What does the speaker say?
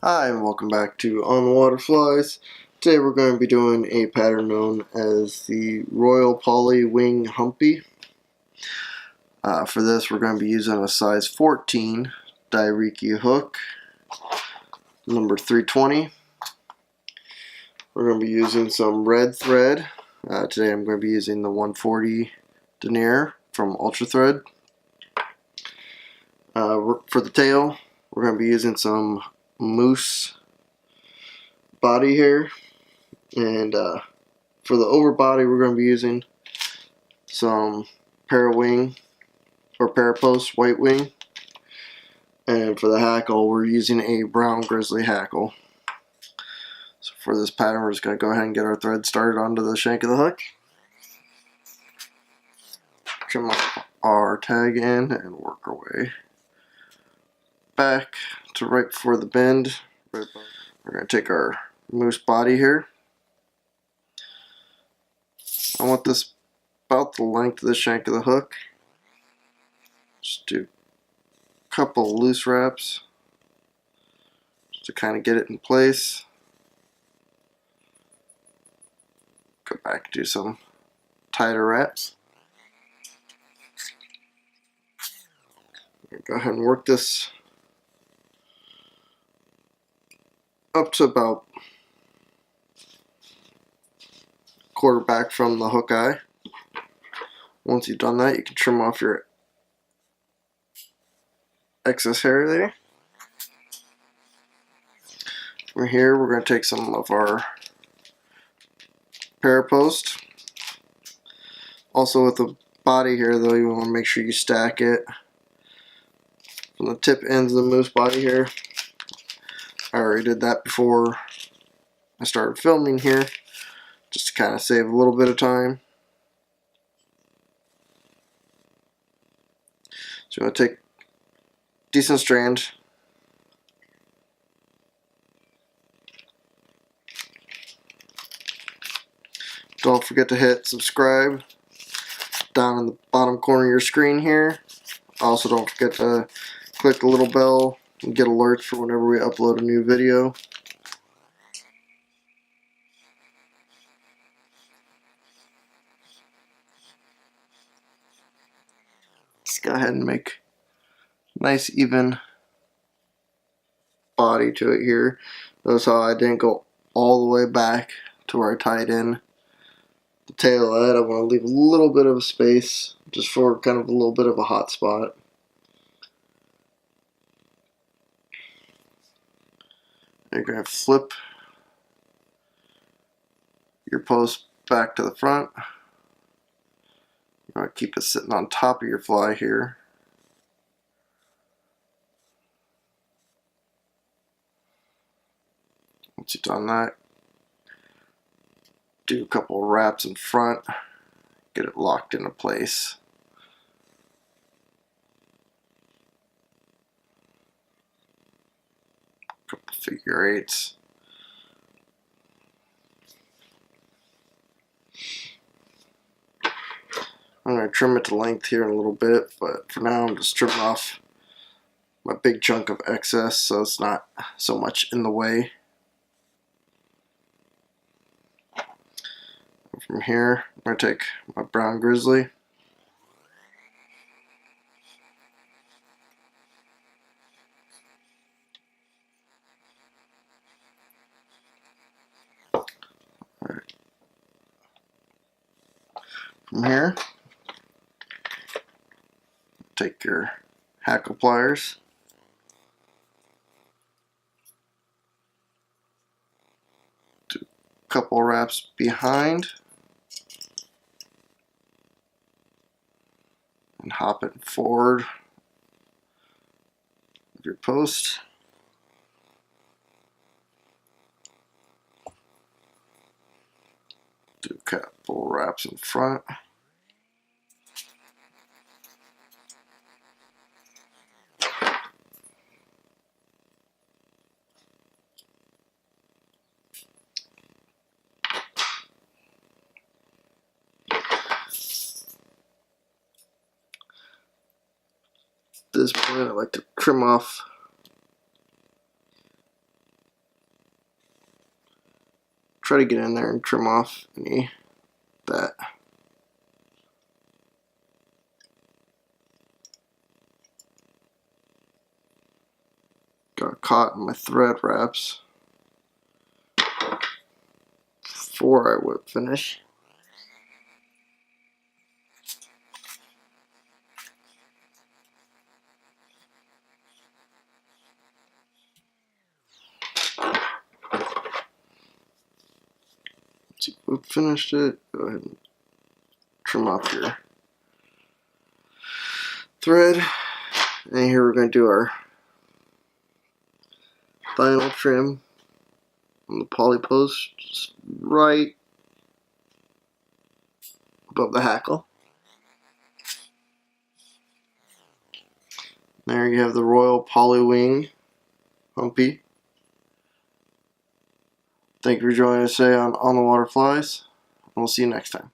Hi, and welcome back to On the Water Flies. Today we're going to be doing a pattern known as the Royal Poly Wing Humpy. For this we're going to be using a size 14 Dairiki hook, number 320. We're going to be using some red thread. Today I'm going to be using the 140 denier from Ultra Thread. For the tail, we're going to be using some moose body here, and for the overbody we're going to be using some parawing or parapost white wing, and for the hackle we're using a brown Grizzly hackle. So for this pattern we're just going to go ahead and get our thread started onto the shank of the hook, trim our tag in, and work our way back to right before the bend. We're going to take our moose body here. I want this about the length of the shank of the hook. Just do a couple loose wraps just to kind of get it in place. Go back and do some tighter wraps. Go ahead and work this up to about quarter back from the hook eye. Once you've done that, you can trim off your excess hair there. From here we're going to take some of our parapost. Also with the body here though, you want to make sure you stack it from the tip ends of the moose body here. I already did that before I started filming here, just to kind of save a little bit of time. So I'm going to take decent strand, don't forget to hit subscribe down in the bottom corner of your screen here. Also don't forget to click the little bell and get alerts for whenever we upload a new video. Just go ahead and make a nice even body to it here. Notice how I didn't go all the way back to where I tied in the tail of it. I want to leave a little bit of a space just for kind of a little bit of a hot spot. You're going to flip your post back to the front. You want to keep it sitting on top of your fly here. Once you've done that, do a couple of wraps in front, get it locked into place. Couple figure eights. I'm going to trim it to length here in a little bit, but for now I'm just trimming off my big chunk of excess so it's not so much in the way. And from here, I'm going to take my brown Grizzly. Alright. From here, take your hackle pliers, do a couple wraps behind, and hop it forward with your post. Do a couple wraps in front. At this point I like to trim off try to get in there and trim off any that. Got caught in my thread wraps before I whip finish. Once you whip finished it, go ahead and trim off your thread. And here we're going to do our final trim on the poly post, just right above the hackle. There you have the Royal Poly Wing Humpy. Thank you for joining us today on the Water Flies. We'll see you next time.